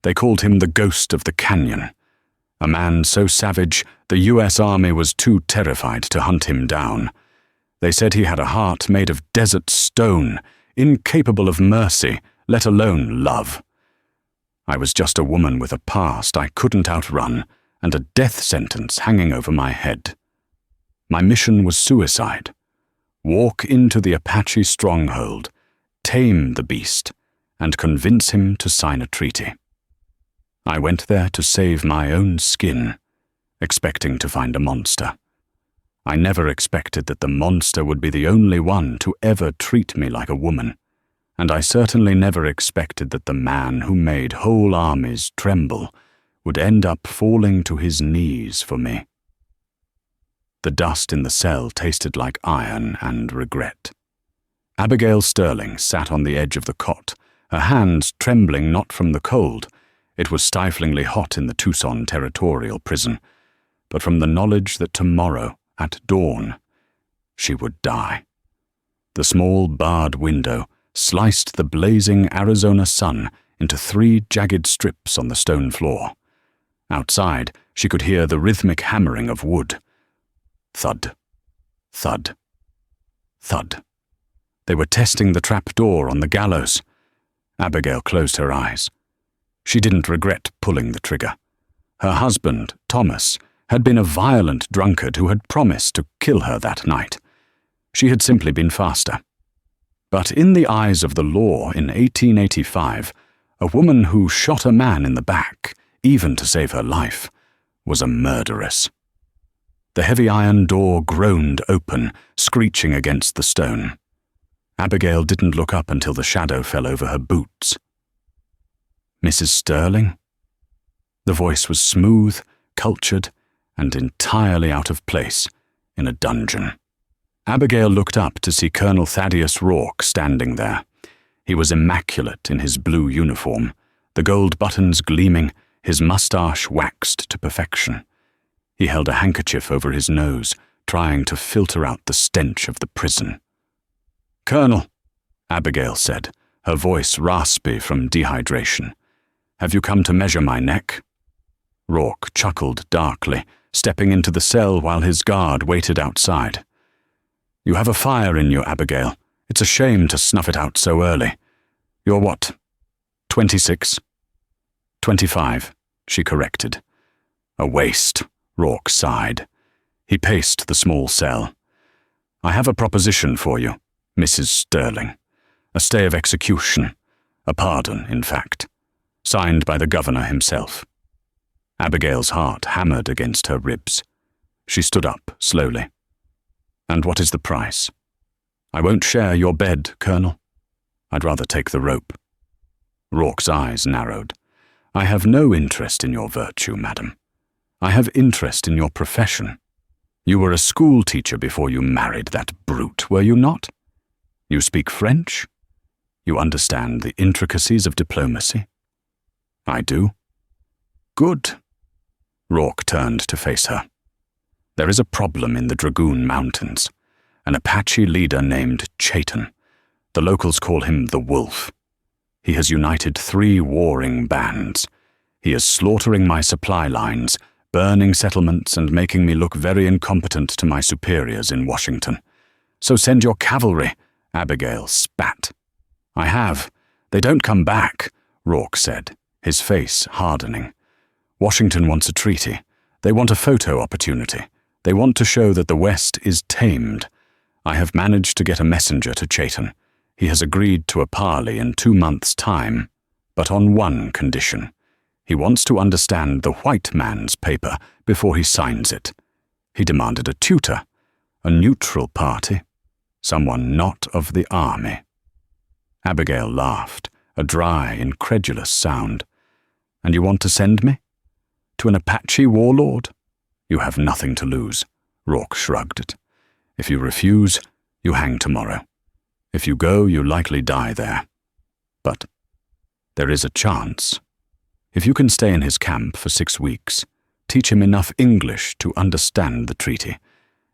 They called him the Ghost of the Canyon. A man so savage, the US Army was too terrified to hunt him down. They said he had a heart made of desert stone, incapable of mercy, let alone love. I was just a woman with a past I couldn't outrun, and a death sentence hanging over my head. My mission was suicide. Walk into the Apache stronghold, tame the beast, and convince him to sign a treaty. I went there to save my own skin, expecting to find a monster. I never expected that the monster would be the only one to ever treat me like a woman, and I certainly never expected that the man who made whole armies tremble would end up falling to his knees for me. The dust in the cell tasted like iron and regret. Abigail Sterling sat on the edge of the cot, her hands trembling not from the cold. It was stiflingly hot in the Tucson Territorial Prison, but from the knowledge that tomorrow, at dawn, she would die. The small barred window sliced the blazing Arizona sun into 3 jagged strips on the stone floor. Outside, she could hear the rhythmic hammering of wood. Thud, thud, thud. They were testing the trap door on the gallows. Abigail closed her eyes. She didn't regret pulling the trigger. Her husband, Thomas, had been a violent drunkard who had promised to kill her that night. She had simply been faster. But in the eyes of the law in 1885, a woman who shot a man in the back, even to save her life, was a murderess. The heavy iron door groaned open, screeching against the stone. Abigail didn't look up until the shadow fell over her boots. Mrs. Sterling? The voice was smooth, cultured, and entirely out of place in a dungeon. Abigail looked up to see Colonel Thaddeus Rourke standing there. He was immaculate in his blue uniform, the gold buttons gleaming, his mustache waxed to perfection. He held a handkerchief over his nose, trying to filter out the stench of the prison. "Colonel," Abigail said, her voice raspy from dehydration, "have you come to measure my neck?" Rourke chuckled darkly, stepping into the cell while his guard waited outside. "You have a fire in you, Abigail. It's a shame to snuff it out so early. You're what, 26? 25, she corrected. "A waste," Rourke sighed. He paced the small cell. "I have a proposition for you, Mrs. Sterling. A stay of execution. A pardon, in fact. Signed by the governor himself." Abigail's heart hammered against her ribs. She stood up slowly. "And what is the price?" "I won't share your bed, Colonel. I'd rather take the rope." Rourke's eyes narrowed. "I have no interest in your virtue, madam. I have interest in your profession. You were a school teacher before you married that brute, were you not? You speak French? You understand the intricacies of diplomacy?" "I do." "Good." Rourke turned to face her. "There is a problem in the Dragoon Mountains. An Apache leader named Chayton. The locals call him the Wolf. He has united 3 warring bands. He is slaughtering my supply lines, burning settlements, and making me look very incompetent to my superiors in Washington. So send your cavalry," Abigail spat. "I have. They don't come back," Rourke said, his face hardening. "Washington wants a treaty. They want a photo opportunity. They want to show that the West is tamed. I have managed to get a messenger to Chayton. He has agreed to a parley in 2 months' time, but on one condition. He wants to understand the white man's paper before he signs it. He demanded a tutor, a neutral party, someone not of the army." Abigail laughed, a dry, incredulous sound. "And you want to send me? To an Apache warlord? You have nothing to lose," Rourke shrugged. "If you refuse, you hang tomorrow. If you go, you likely die there. But there is a chance. If you can stay in his camp for 6 weeks, teach him enough English to understand the treaty,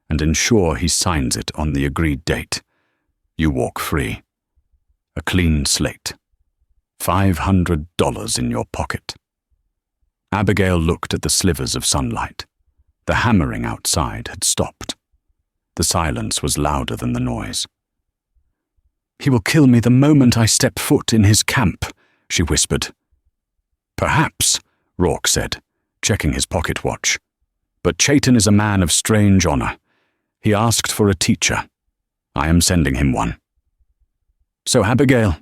and ensure he signs it on the agreed date, you walk free. A clean slate. $500 in your pocket." Abigail looked at the slivers of sunlight. The hammering outside had stopped. The silence was louder than the noise. "He will kill me the moment I step foot in his camp," she whispered. "Perhaps," Rourke said, checking his pocket watch. "But Chayton is a man of strange honor. He asked for a teacher. I am sending him one." "So, Abigail,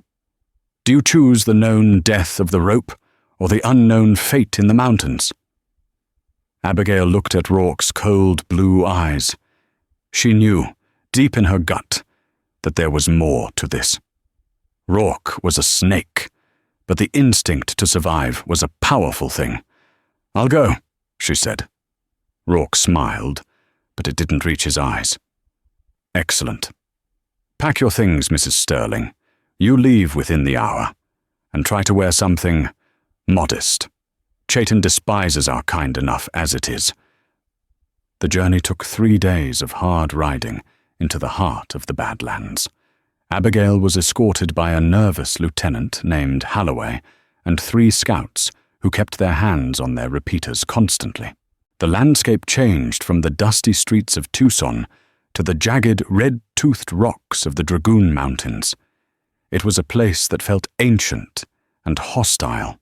do you choose the known death of the rope or the unknown fate in the mountains?" Abigail looked at Rourke's cold blue eyes. She knew, deep in her gut, that there was more to this. Rourke was a snake, but the instinct to survive was a powerful thing. "I'll go," she said. Rourke smiled, but it didn't reach his eyes. "Excellent. Pack your things, Mrs. Sterling. You leave within the hour, and try to wear something modest. Chayton despises our kind enough as it is." The journey took 3 days of hard riding into the heart of the Badlands. Abigail was escorted by a nervous lieutenant named Holloway and 3 scouts who kept their hands on their repeaters constantly. The landscape changed from the dusty streets of Tucson to the jagged, red-toothed rocks of the Dragoon Mountains. It was a place that felt ancient and hostile.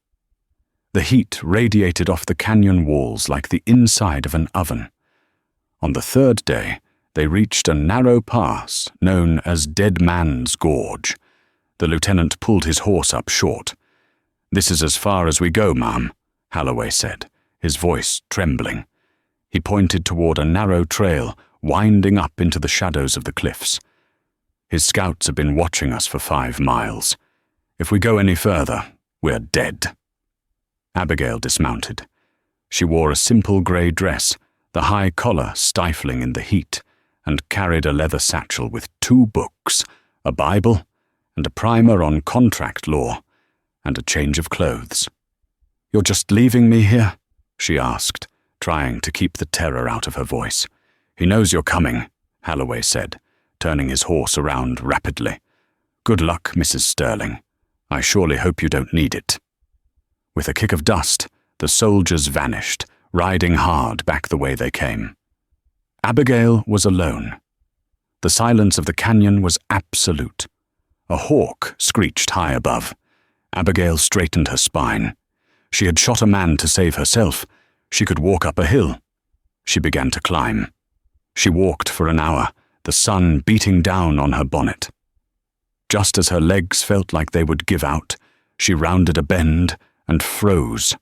The heat radiated off the canyon walls like the inside of an oven. On the 3rd day, they reached a narrow pass known as Dead Man's Gorge. The lieutenant pulled his horse up short. "This is as far as we go, ma'am," Holloway said, his voice trembling. He pointed toward a narrow trail winding up into the shadows of the cliffs. "His scouts have been watching us for 5 miles. If we go any further, we're dead." Abigail dismounted. She wore a simple grey dress, the high collar stifling in the heat, and carried a leather satchel with 2 books, a Bible, and a primer on contract law, and a change of clothes. "You're just leaving me here?" she asked, trying to keep the terror out of her voice. "He knows you're coming," Holloway said, turning his horse around rapidly. "Good luck, Mrs. Sterling. I surely hope you don't need it." With a kick of dust, the soldiers vanished, riding hard back the way they came. Abigail was alone. The silence of the canyon was absolute. A hawk screeched high above. Abigail straightened her spine. She had shot a man to save herself. She could walk up a hill. She began to climb. She walked for an hour, the sun beating down on her bonnet. Just as her legs felt like they would give out, she rounded a bend and froze.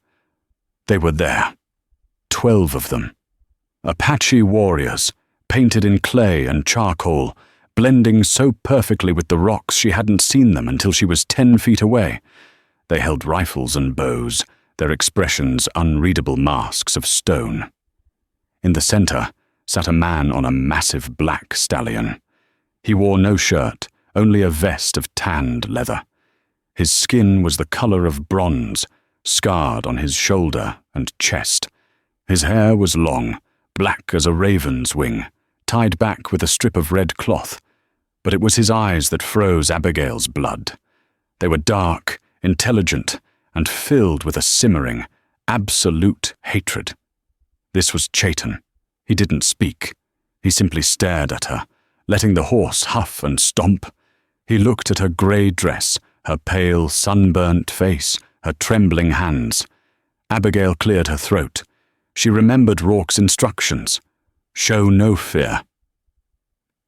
They were there. 12 of them. Apache warriors, painted in clay and charcoal, blending so perfectly with the rocks she hadn't seen them until she was 10 feet away. They held rifles and bows, their expressions unreadable masks of stone. In the center sat a man on a massive black stallion. He wore no shirt, only a vest of tanned leather. His skin was the color of bronze, scarred on his shoulder and chest. His hair was long, black as a raven's wing, tied back with a strip of red cloth. But it was his eyes that froze Abigail's blood. They were dark, intelligent, and filled with a simmering, absolute hatred. This was Chayton. He didn't speak. He simply stared at her, letting the horse huff and stomp. He looked at her grey dress, her pale, sunburnt face, her trembling hands. Abigail cleared her throat. She remembered Rourke's instructions. Show no fear.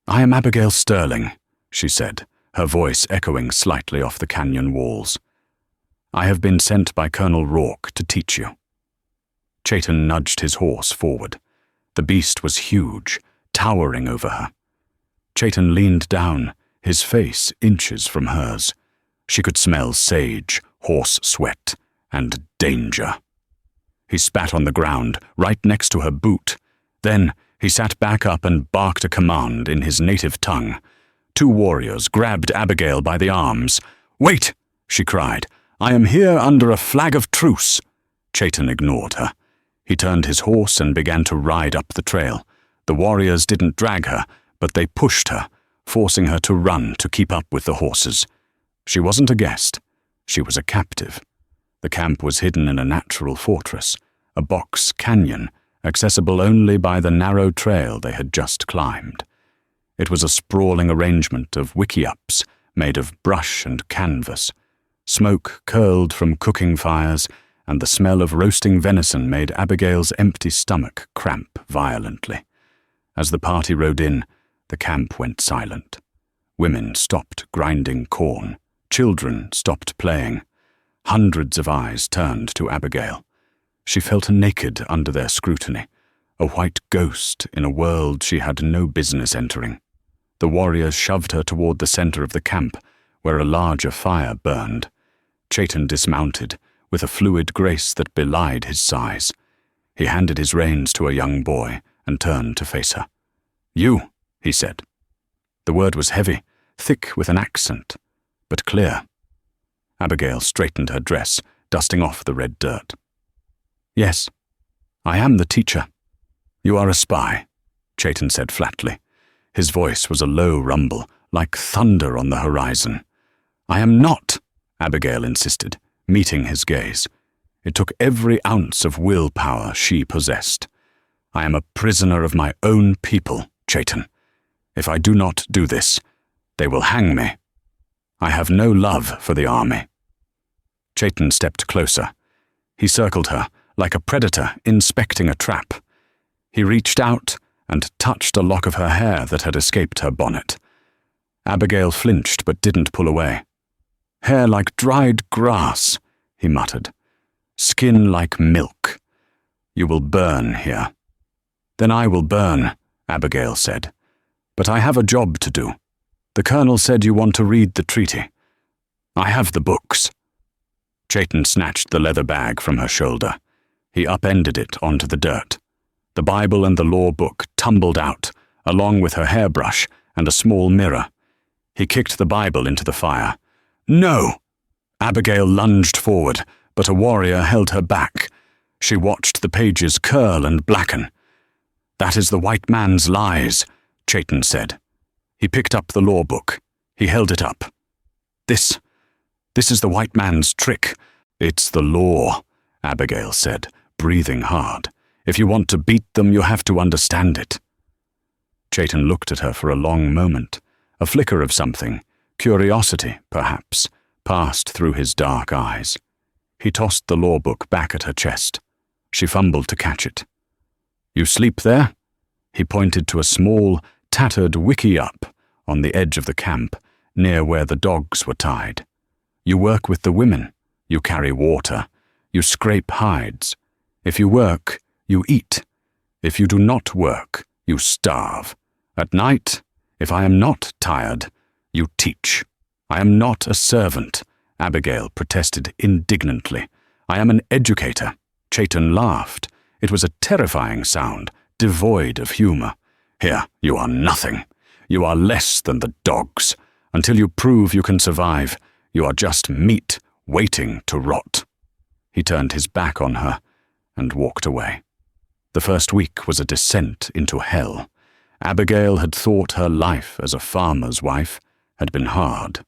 "I am Abigail Sterling," she said, her voice echoing slightly off the canyon walls. "I have been sent by Colonel Rourke to teach you." Chayton nudged his horse forward. The beast was huge, towering over her. Chayton leaned down, his face inches from hers. She could smell sage, horse sweat, and danger. He spat on the ground, right next to her boot. Then he sat back up and barked a command in his native tongue. 2 warriors grabbed Abigail by the arms. "Wait!" she cried. "I am here under a flag of truce." Chayton ignored her. He turned his horse and began to ride up the trail. The warriors didn't drag her, but they pushed her, forcing her to run to keep up with the horses. She wasn't a guest. She was a captive. The camp was hidden in a natural fortress, a box canyon accessible only by the narrow trail they had just climbed. It was a sprawling arrangement of wickiups made of brush and canvas. Smoke curled from cooking fires, and the smell of roasting venison made Abigail's empty stomach cramp violently. As the party rode in, the camp went silent. Women stopped grinding corn. Children stopped playing. Hundreds of eyes turned to Abigail. She felt naked under their scrutiny, a white ghost in a world she had no business entering. The warriors shoved her toward the center of the camp, where a larger fire burned. Chaitan dismounted, with a fluid grace that belied his size. He handed his reins to a young boy and turned to face her. "You," he said. The word was heavy, thick with an accent, but clear. Abigail straightened her dress, dusting off the red dirt. "Yes, I am the teacher." "You are a spy," Chaitan said flatly. His voice was a low rumble, like thunder on the horizon. "I am not," Abigail insisted, meeting his gaze. It took every ounce of willpower she possessed. "I am a prisoner of my own people, Chaitan. If I do not do this, they will hang me. I have no love for the army." Chaitan stepped closer. He circled her, like a predator inspecting a trap. He reached out and touched a lock of her hair that had escaped her bonnet. Abigail flinched but didn't pull away. "Hair like dried grass," he muttered. "Skin like milk. You will burn here." "Then I will burn," Abigail said. "But I have a job to do. The colonel said you want to read the treaty. I have the books." Chaitan snatched the leather bag from her shoulder. He upended it onto the dirt. The Bible and the law book tumbled out, along with her hairbrush and a small mirror. He kicked the Bible into the fire. "No!" Abigail lunged forward, but a warrior held her back. She watched the pages curl and blacken. "That is the white man's lies," Chaitan said. He picked up the law book. He held it up. This is the white man's trick." "It's the law," Abigail said, breathing hard. "If you want to beat them, you have to understand it." Chaitan looked at her for a long moment. A flicker of something, curiosity, perhaps, passed through his dark eyes. He tossed the law book back at her chest. She fumbled to catch it. "You sleep there?" He pointed to a small, tattered wickiup on the edge of the camp, near where the dogs were tied. "You work with the women. You carry water. You scrape hides. If you work, you eat. If you do not work, you starve. At night, if I am not tired, you teach. I am not a servant," Abigail protested indignantly. "I am an educator." Chaitan laughed. It was a terrifying sound, devoid of humor. "Here, you are nothing. You are less than the dogs. Until you prove you can survive, you are just meat waiting to rot." He turned his back on her and walked away. The first week was a descent into hell. Abigail had thought her life as a farmer's wife had been hard.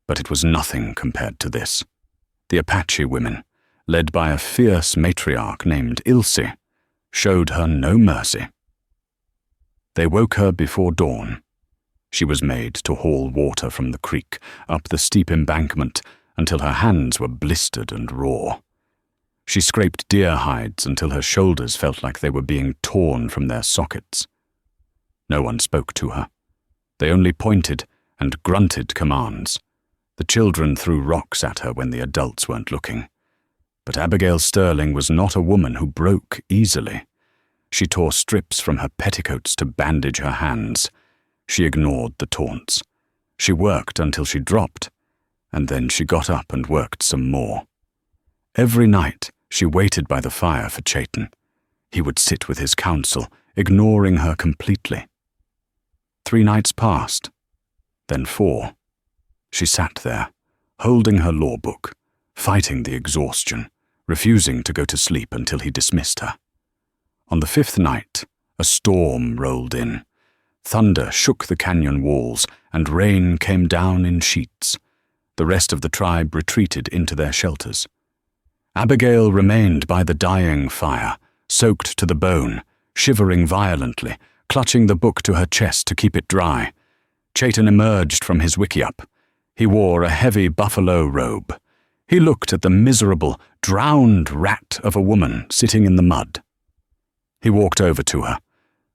But it was nothing compared to this. The Apache women, led by a fierce matriarch named Ilse, showed her no mercy. They woke her before dawn. She was made to haul water from the creek up the steep embankment until her hands were blistered and raw. She scraped deer hides until her shoulders felt like they were being torn from their sockets. No one spoke to her. They only pointed and grunted commands. The children threw rocks at her when the adults weren't looking. But Abigail Sterling was not a woman who broke easily. She tore strips from her petticoats to bandage her hands. She ignored the taunts. She worked until she dropped, and then she got up and worked some more. Every night, she waited by the fire for Chaitan. He would sit with his counsel, ignoring her completely. 3 nights passed, then 4. She sat there, holding her law book, fighting the exhaustion, refusing to go to sleep until he dismissed her. On the 5th night, a storm rolled in. Thunder shook the canyon walls, and rain came down in sheets. The rest of the tribe retreated into their shelters. Abigail remained by the dying fire, soaked to the bone, shivering violently, clutching the book to her chest to keep it dry. Chayton emerged from his wickiup. He wore a heavy buffalo robe. He looked at the miserable, drowned rat of a woman sitting in the mud. He walked over to her.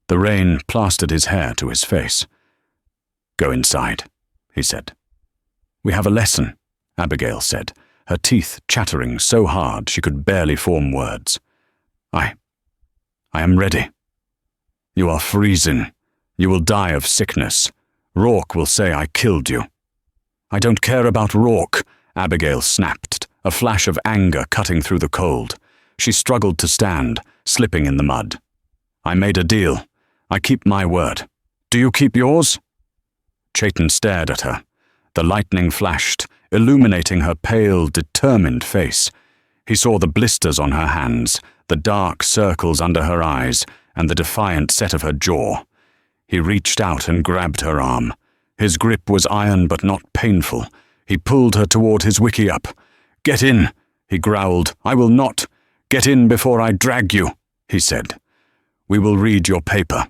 The rain plastered his hair to his face. "Go inside," he said. "We have a lesson," Abigail said, her teeth chattering so hard she could barely form words. I am ready." "You are freezing. You will die of sickness. Rourke will say I killed you." "I don't care about Rourke," Abigail snapped, a flash of anger cutting through the cold. She struggled to stand, slipping in the mud. "I made a deal. I keep my word. Do you keep yours?" Chayton stared at her. The lightning flashed, illuminating her pale, determined face. He saw the blisters on her hands, the dark circles under her eyes, and the defiant set of her jaw. He reached out and grabbed her arm. His grip was iron but not painful. He pulled her toward his wickiup. "Get in," he growled. "I will not. Get in before I drag you," he said. "We will read your paper."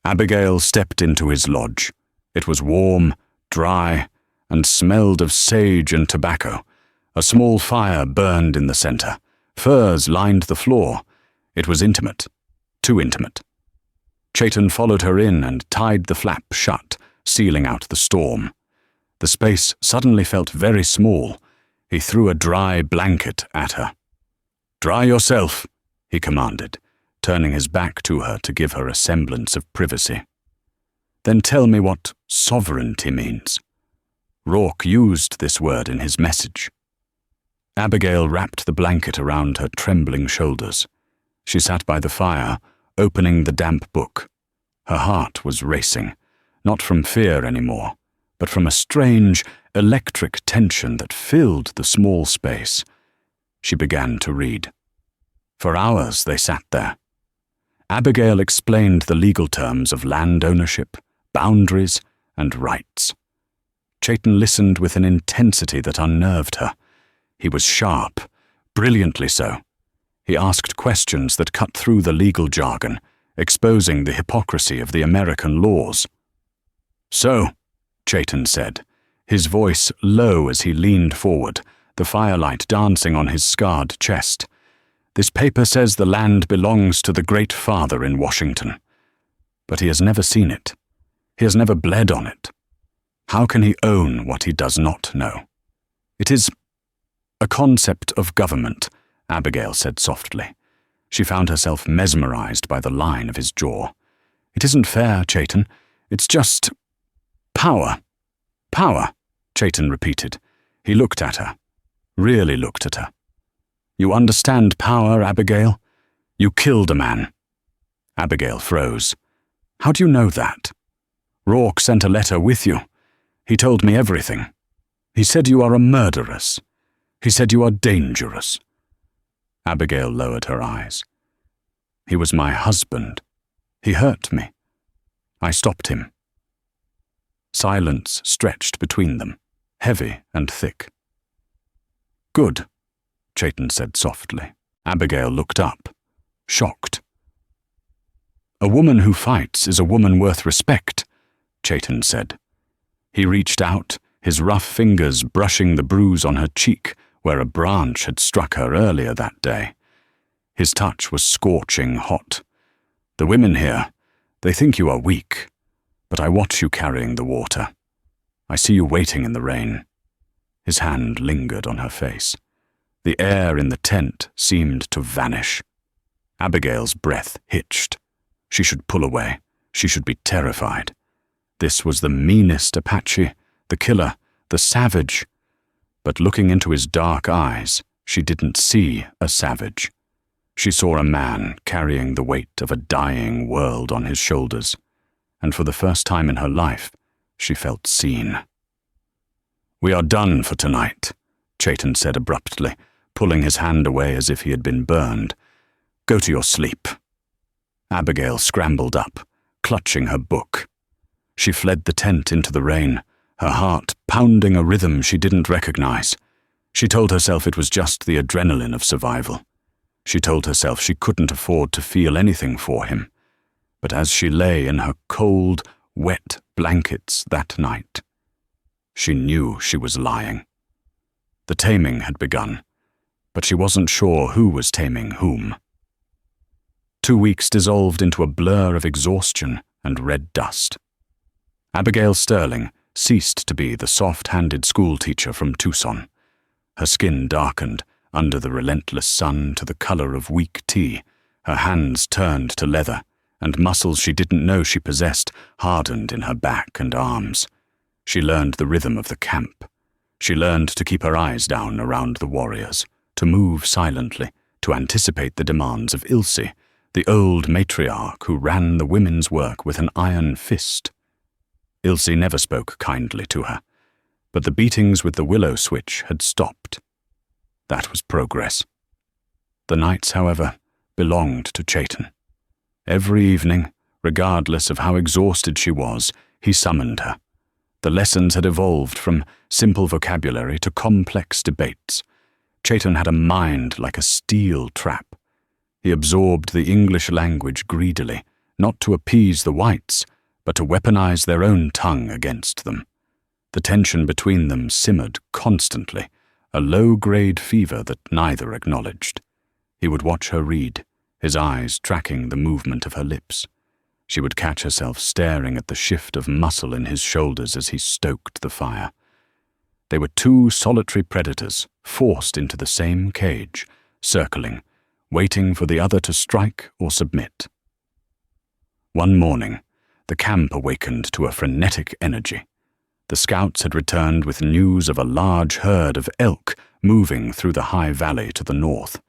Abigail stepped into his lodge. It was warm, dry, and smelled of sage and tobacco. A small fire burned in the center. Furs lined the floor. It was intimate. Too intimate. Chayton followed her in and tied the flap shut, sealing out the storm. The space suddenly felt very small. He threw a dry blanket at her. "Dry yourself," he commanded, turning his back to her to give her a semblance of privacy. "Then tell me what sovereignty means." Rourke used this word in his message. Abigail wrapped the blanket around her trembling shoulders. She sat by the fire, opening the damp book. Her heart was racing, not from fear anymore, but from a strange, electric tension that filled the small space. She began to read. For hours they sat there. Abigail explained the legal terms of land ownership, boundaries, and rights. Chayton listened with an intensity that unnerved her. He was sharp, brilliantly so. He asked questions that cut through the legal jargon, exposing the hypocrisy of the American laws. "So," Chayton said, his voice low as he leaned forward, the firelight dancing on his scarred chest. "This paper says the land belongs to the Great Father in Washington. But he has never seen it. He has never bled on it. How can he own what he does not know? It is a concept of government," Abigail said softly. She found herself mesmerized by the line of his jaw. "It isn't fair, Chayton. It's just power." "Power," Chayton repeated. He looked at her, really looked at her. "You understand power, Abigail? You killed a man." Abigail froze. "How do you know that?" "Rourke sent a letter with you. He told me everything. He said you are a murderess. He said you are dangerous." Abigail lowered her eyes. "He was my husband. He hurt me. I stopped him." Silence stretched between them, heavy and thick. "Good," Chayton said softly. Abigail looked up, shocked. "A woman who fights is a woman worth respect," Chayton said. He reached out, his rough fingers brushing the bruise on her cheek where a branch had struck her earlier that day. His touch was scorching hot. "The women here, they think you are weak, but I watch you carrying the water. I see you waiting in the rain." His hand lingered on her face. The air in the tent seemed to vanish. Abigail's breath hitched. She should pull away. She should be terrified. This was the Meanest Apache, the killer, the savage. But looking into his dark eyes, she didn't see a savage. She saw a man carrying the weight of a dying world on his shoulders, and for the first time in her life, she felt seen. "We are done for tonight," Chayton said abruptly, pulling his hand away as if he had been burned. "Go to your sleep." Abigail scrambled up, clutching her book. She fled the tent into the rain, her heart pounding a rhythm she didn't recognize. She told herself it was just the adrenaline of survival. She told herself she couldn't afford to feel anything for him. But as she lay in her cold, wet blankets that night, she knew she was lying. The taming had begun, but she wasn't sure who was taming whom. 2 weeks dissolved into a blur of exhaustion and red dust. Abigail Sterling ceased to be the soft-handed schoolteacher from Tucson. Her skin darkened under the relentless sun to the color of weak tea. Her hands turned to leather, and muscles she didn't know she possessed hardened in her back and arms. She learned the rhythm of the camp. She learned to keep her eyes down around the warriors, to move silently, to anticipate the demands of Ilse, the old matriarch who ran the women's work with an iron fist. Ilse never spoke kindly to her, but the beatings with the willow switch had stopped. That was progress. The nights, however, belonged to Chayton. Every evening, regardless of how exhausted she was, he summoned her. The lessons had evolved from simple vocabulary to complex debates. Chayton had a mind like a steel trap. He absorbed the English language greedily, not to appease the whites, but to weaponize their own tongue against them. The tension between them simmered constantly, a low-grade fever that neither acknowledged. He would watch her read, his eyes tracking the movement of her lips. She would catch herself staring at the shift of muscle in his shoulders as he stoked the fire. They were two solitary predators forced into the same cage, circling, waiting for the other to strike or submit. One morning, the camp awakened to a frenetic energy. The scouts had returned with news of a large herd of elk moving through the high valley to the north.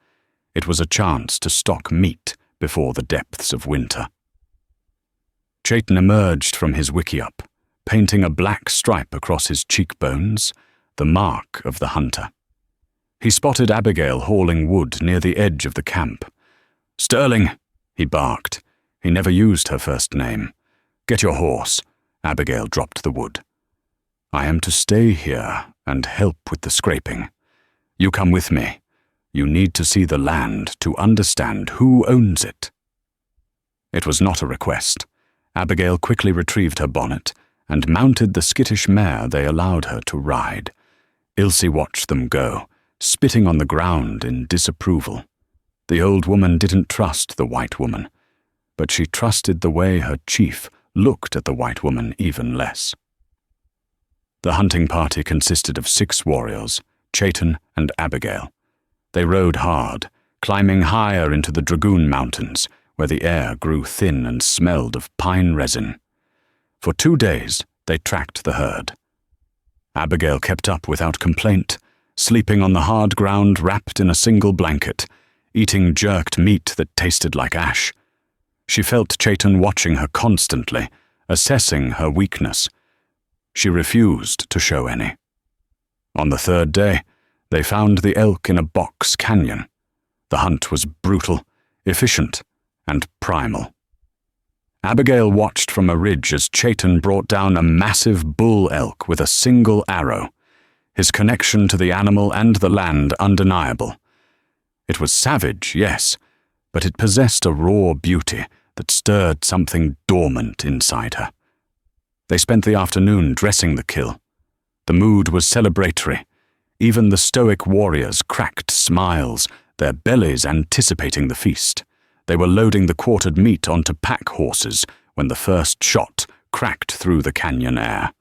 It was a chance to stock meat before the depths of winter. Chayton emerged from his wickiup, painting a black stripe across his cheekbones, the mark of the hunter. He spotted Abigail hauling wood near the edge of the camp. "Sterling," he barked. He never used her first name. "Get your horse." Abigail dropped the wood. "I am to stay here and help with the scraping. You come with me. You need to see the land to understand who owns it." It was not a request. Abigail quickly retrieved her bonnet and mounted the skittish mare they allowed her to ride. Ilse watched them go, spitting on the ground in disapproval. The old woman didn't trust the white woman, but she trusted the way her chief looked at the white woman even less. The hunting party consisted of 6 warriors, Chayton and Abigail. They rode hard, climbing higher into the Dragoon Mountains, where the air grew thin and smelled of pine resin. For 2 days, they tracked the herd. Abigail kept up without complaint, sleeping on the hard ground wrapped in a single blanket, eating jerked meat that tasted like ash. She felt Chayton watching her constantly, assessing her weakness. She refused to show any. On the 3rd day, they found the elk in a box canyon. The hunt was brutal, efficient, and primal. Abigail watched from a ridge as Chayton brought down a massive bull elk with a single arrow, his connection to the animal and the land undeniable. It was savage, yes, but it possessed a raw beauty that stirred something dormant inside her. They spent the afternoon dressing the kill. The mood was celebratory. Even the stoic warriors cracked smiles, their bellies anticipating the feast. They were loading the quartered meat onto pack horses when the first shot cracked through the canyon air.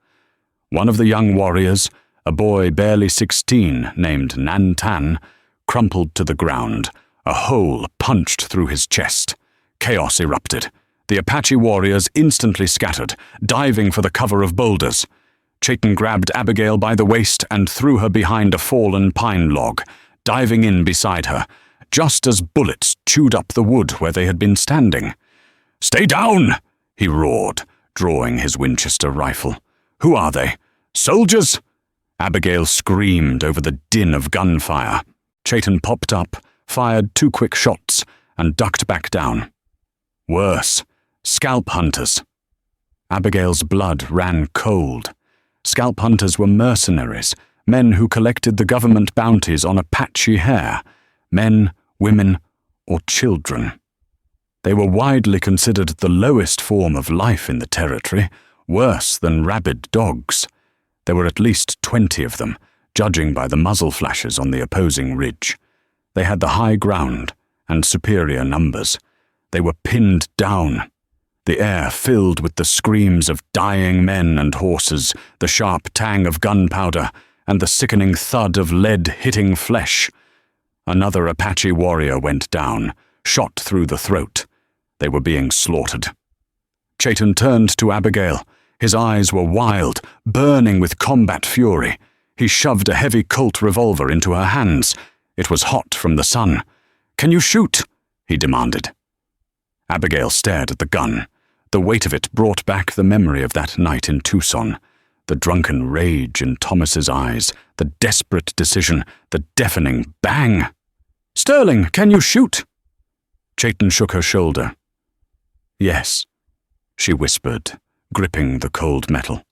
One of the young warriors, a boy barely 16 named Nantan, crumpled to the ground, a hole punched through his chest. Chaos erupted. The Apache warriors instantly scattered, diving for the cover of boulders. Chayton grabbed Abigail by the waist and threw her behind a fallen pine log, diving in beside her, just as bullets chewed up the wood where they had been standing. "Stay down!" he roared, drawing his Winchester rifle. "Who are they? Soldiers?" Abigail screamed over the din of gunfire. Chayton popped up, fired 2 quick shots, and ducked back down. Worse, scalp hunters. Abigail's blood ran cold. Scalp hunters were mercenaries, men who collected the government bounties on Apache hair, men, women, or children. They were widely considered the lowest form of life in the territory, worse than rabid dogs. There were at least 20 of them, judging by the muzzle flashes on the opposing ridge. They had the high ground and superior numbers. They were pinned down. The air filled with the screams of dying men and horses, the sharp tang of gunpowder, and the sickening thud of lead hitting flesh. Another Apache warrior went down, shot through the throat. They were being slaughtered. Chayton turned to Abigail. His eyes were wild, burning with combat fury. He shoved a heavy Colt revolver into her hands. It was hot from the sun. "Can you shoot?" he demanded. Abigail stared at the gun. The weight of it brought back the memory of that night in Tucson. The drunken rage in Thomas's eyes, the desperate decision, the deafening bang. "Sterling, can you shoot?" Chayton shook her shoulder. "Yes," she whispered, gripping the cold metal.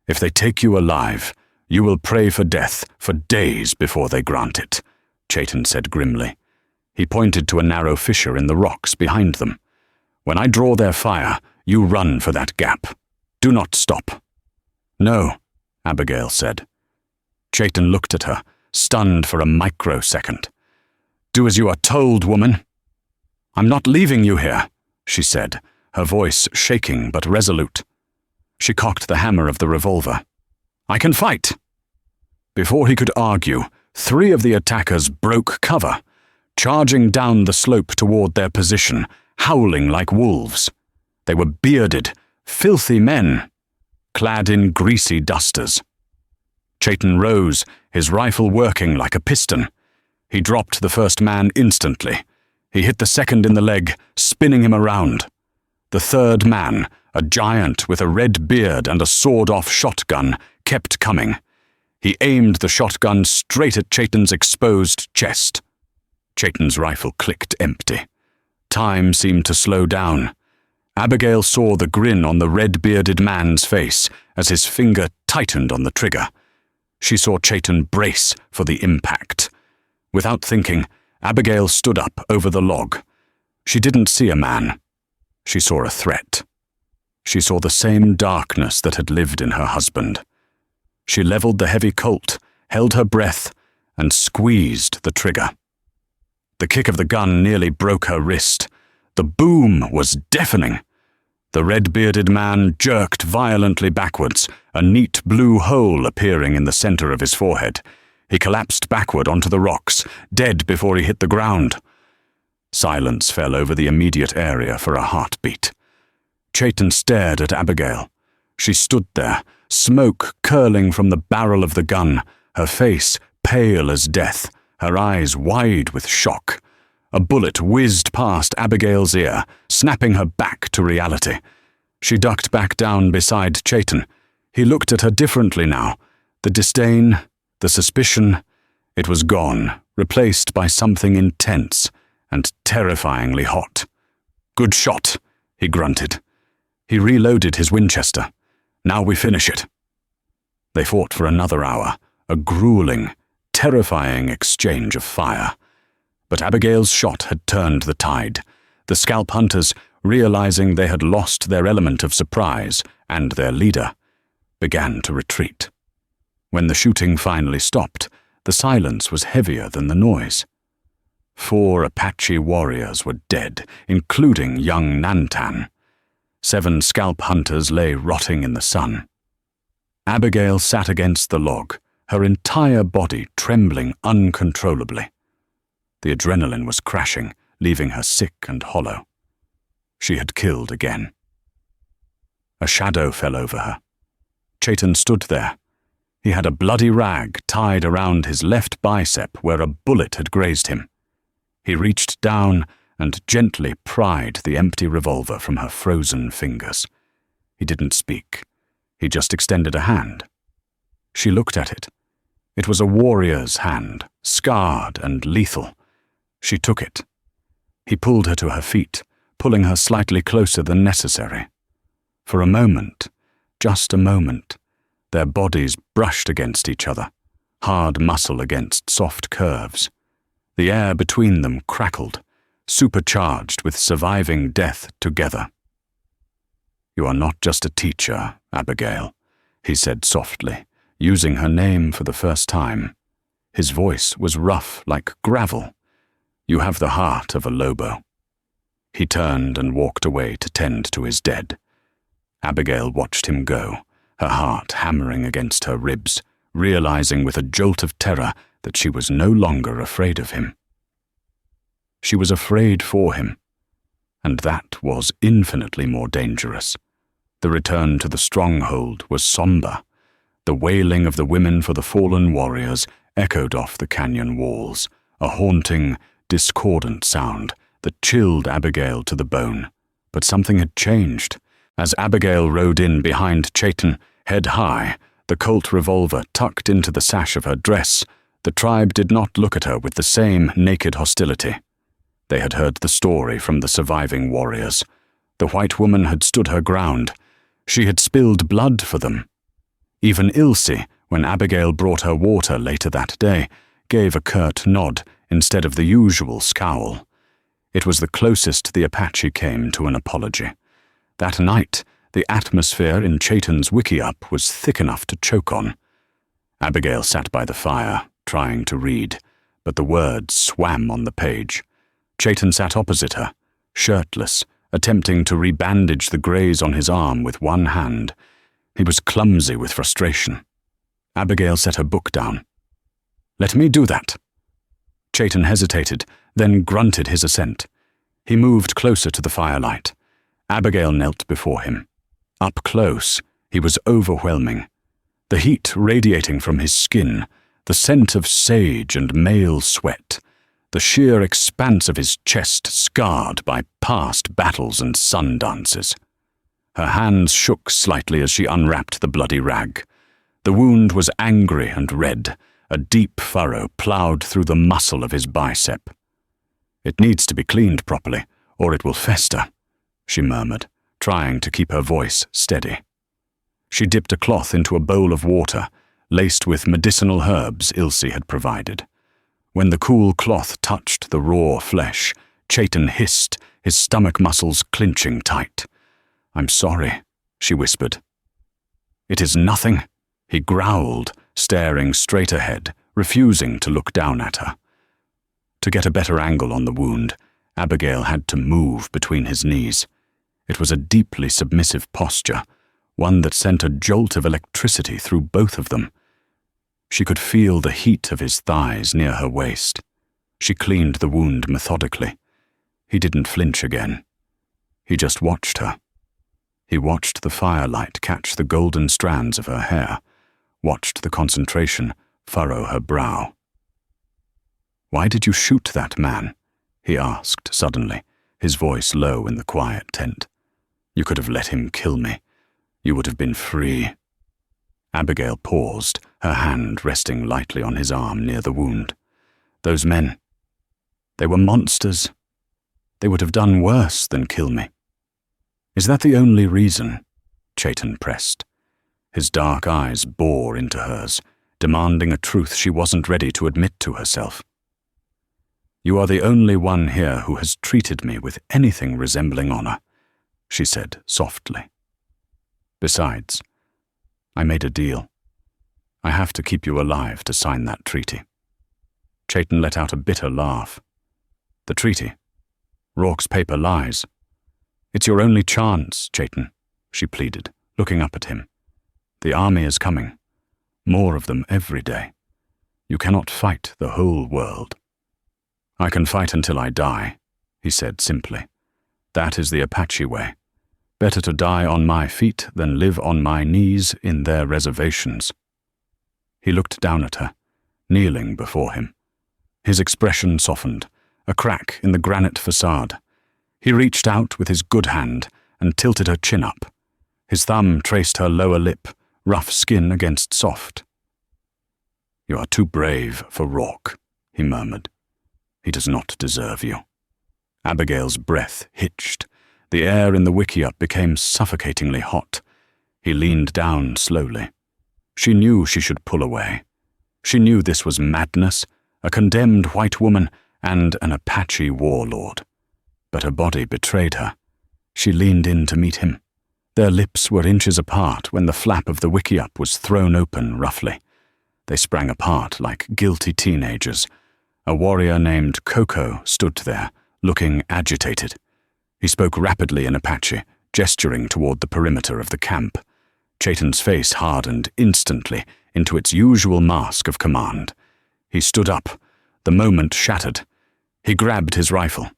"If they take you alive, you will pray for death for days before they grant it," Chayton said grimly. He pointed to a narrow fissure in the rocks behind them. "When I draw their fire, you run for that gap. Do not stop." "No," Abigail said. Chayton looked at her, stunned for a microsecond. "Do as you are told, woman." "I'm not leaving you here," she said, her voice shaking but resolute. She cocked the hammer of the revolver. "I can fight." Before he could argue, 3 of the attackers broke cover, charging down the slope toward their position, howling like wolves. They were bearded, filthy men, clad in greasy dusters. Chayton rose, his rifle working like a piston. He dropped the first man instantly. He hit the second in the leg, spinning him around. The third man, a giant with a red beard and a sawed-off shotgun, kept coming. He aimed the shotgun straight at Chayton's exposed chest. Chayton's rifle clicked empty. Time seemed to slow down. Abigail saw the grin on the red-bearded man's face as his finger tightened on the trigger. She saw Chayton brace for the impact. Without thinking, Abigail stood up over the log. She didn't see a man. She saw a threat. She saw the same darkness that had lived in her husband. She leveled the heavy Colt, held her breath, and squeezed the trigger. The kick of the gun nearly broke her wrist. The boom was deafening. The red-bearded man jerked violently backwards, a neat blue hole appearing in the center of his forehead. He collapsed backward onto the rocks, dead before he hit the ground. Silence fell over the immediate area for a heartbeat. Chayton stared at Abigail. She stood there, smoke curling from the barrel of the gun, her face pale as death, her eyes wide with shock. A bullet whizzed past Abigail's ear, snapping her back to reality. She ducked back down beside Chayton. He looked at her differently now. The disdain, the suspicion, it was gone, replaced by something intense and terrifyingly hot. "Good shot," he grunted. He reloaded his Winchester. "Now we finish it." They fought for another hour, a grueling, terrifying exchange of fire. But Abigail's shot had turned the tide. The scalp hunters, realizing they had lost their element of surprise and their leader, began to retreat. When the shooting finally stopped, the silence was heavier than the noise. 4 Apache warriors were dead, including young Nantan. 7 scalp hunters lay rotting in the sun. Abigail sat against the log, her entire body trembling uncontrollably. The adrenaline was crashing, leaving her sick and hollow. She had killed again. A shadow fell over her. Chayton stood there. He had a bloody rag tied around his left bicep where a bullet had grazed him. He reached down and gently pried the empty revolver from her frozen fingers. He didn't speak. He just extended a hand. She looked at it. It was a warrior's hand, scarred and lethal. She took it. He pulled her to her feet, pulling her slightly closer than necessary. For a moment, just a moment, their bodies brushed against each other, hard muscle against soft curves. The air between them crackled, supercharged with surviving death together. "You are not just a teacher, Abigail," he said softly, using her name for the first time. His voice was rough like gravel. "You have the heart of a Lobo." He turned and walked away to tend to his dead. Abigail watched him go, her heart hammering against her ribs, realizing with a jolt of terror that she was no longer afraid of him. She was afraid for him, and that was infinitely more dangerous. The return to the stronghold was somber. The wailing of the women for the fallen warriors echoed off the canyon walls, a haunting, discordant sound that chilled Abigail to the bone. But something had changed. As Abigail rode in behind Chayton, head high, the Colt revolver tucked into the sash of her dress, the tribe did not look at her with the same naked hostility. They had heard the story from the surviving warriors. The white woman had stood her ground. She had spilled blood for them. Even Ilse, when Abigail brought her water later that day, gave a curt nod instead of the usual scowl. It was the closest the Apache came to an apology. That night, the atmosphere in Chayton's wickiup was thick enough to choke on. Abigail sat by the fire, trying to read, but the words swam on the page. Chayton sat opposite her, shirtless, attempting to rebandage the graze on his arm with one hand. He was clumsy with frustration. Abigail set her book down. "Let me do that." Chayton hesitated, then grunted his assent. He moved closer to the firelight. Abigail knelt before him. Up close, he was overwhelming. The heat radiating from his skin, the scent of sage and male sweat, the sheer expanse of his chest scarred by past battles and sun dances. Her hands shook slightly as she unwrapped the bloody rag. The wound was angry and red, a deep furrow ploughed through the muscle of his bicep. "It needs to be cleaned properly, or it will fester," she murmured, trying to keep her voice steady. She dipped a cloth into a bowl of water, laced with medicinal herbs Ilse had provided. When the cool cloth touched the raw flesh, Chayton hissed, his stomach muscles clenching tight. "I'm sorry," she whispered. "It is nothing," he growled, staring straight ahead, refusing to look down at her. To get a better angle on the wound, Abigail had to move between his knees. It was a deeply submissive posture, one that sent a jolt of electricity through both of them. She could feel the heat of his thighs near her waist. She cleaned the wound methodically. He didn't flinch again. He just watched her. He watched the firelight catch the golden strands of her hair, watched the concentration furrow her brow. "Why did you shoot that man?" he asked suddenly, his voice low in the quiet tent. "You could have let him kill me. You would have been free." Abigail paused, her hand resting lightly on his arm near the wound. "Those men, they were monsters. They would have done worse than kill me." "Is that the only reason?" Chayton pressed. His dark eyes bore into hers, demanding a truth she wasn't ready to admit to herself. "You are the only one here who has treated me with anything resembling honor," she said softly. "Besides, I made a deal. I have to keep you alive to sign that treaty." Chayton let out a bitter laugh. "The treaty? Rourke's paper lies." "It's your only chance, Chayton," she pleaded, looking up at him. "The army is coming. More of them every day. You cannot fight the whole world." "I can fight until I die," he said simply. "That is the Apache way. Better to die on my feet than live on my knees in their reservations." He looked down at her, kneeling before him. His expression softened, a crack in the granite facade. He reached out with his good hand and tilted her chin up. His thumb traced her lower lip, rough skin against soft. "You are too brave for Rourke," he murmured. "He does not deserve you." Abigail's breath hitched. The air in the wickiup became suffocatingly hot. He leaned down slowly. She knew she should pull away. She knew this was madness, a condemned white woman and an Apache warlord. But her body betrayed her. She leaned in to meet him. Their lips were inches apart when the flap of the wickiup was thrown open roughly. They sprang apart like guilty teenagers. A warrior named Coco stood there, looking agitated. He spoke rapidly in Apache, gesturing toward the perimeter of the camp. Chaitan's face hardened instantly into its usual mask of command. He stood up. The moment shattered. He grabbed his rifle.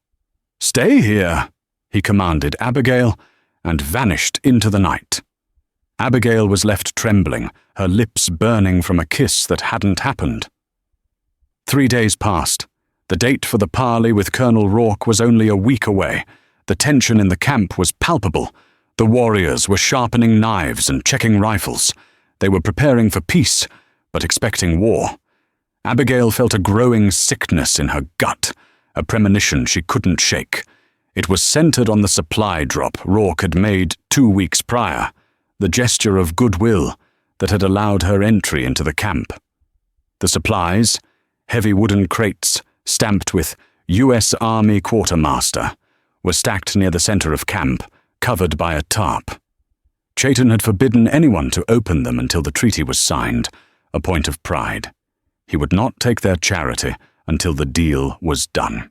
"Stay here," he commanded Abigail, and vanished into the night. Abigail was left trembling, her lips burning from a kiss that hadn't happened. 3 days passed. The date for the parley with Colonel Rourke was only a week away. The tension in the camp was palpable. The warriors were sharpening knives and checking rifles. They were preparing for peace, but expecting war. Abigail felt a growing sickness in her gut, a premonition she couldn't shake. It was centered on the supply drop Rourke had made 2 weeks prior, the gesture of goodwill that had allowed her entry into the camp. The supplies, heavy wooden crates stamped with U.S. Army Quartermaster, were stacked near the center of camp, covered by a tarp. Chaitan had forbidden anyone to open them until the treaty was signed, a point of pride. He would not take their charity until the deal was done.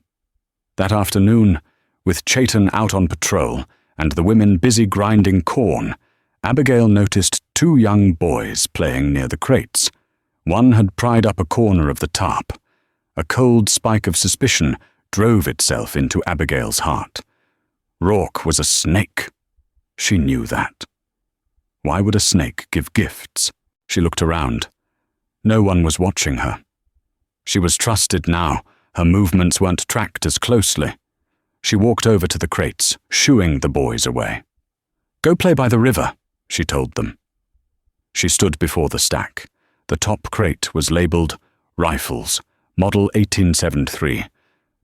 That afternoon, with Chaitan out on patrol and the women busy grinding corn, Abigail noticed 2 young boys playing near the crates. One had pried up a corner of the tarp. A cold spike of suspicion drove itself into Abigail's heart. Rourke was a snake. She knew that. Why would a snake give gifts? She looked around. No one was watching her. She was trusted now. Her movements weren't tracked as closely. She walked over to the crates, shooing the boys away. "Go play by the river," she told them. She stood before the stack. The top crate was labeled Rifles, Model 1873.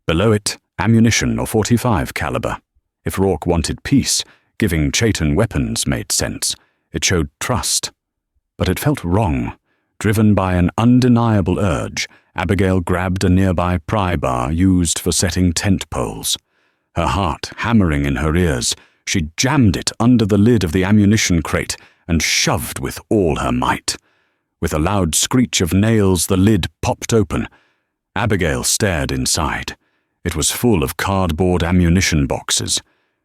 Below it, ammunition or .45 caliber. If Rourke wanted peace, giving Chaitan weapons made sense. It showed trust. But it felt wrong. Driven by an undeniable urge, Abigail grabbed a nearby pry bar used for setting tent poles. Her heart hammering in her ears, she jammed it under the lid of the ammunition crate and shoved with all her might. With a loud screech of nails, the lid popped open. Abigail stared inside. It was full of cardboard ammunition boxes.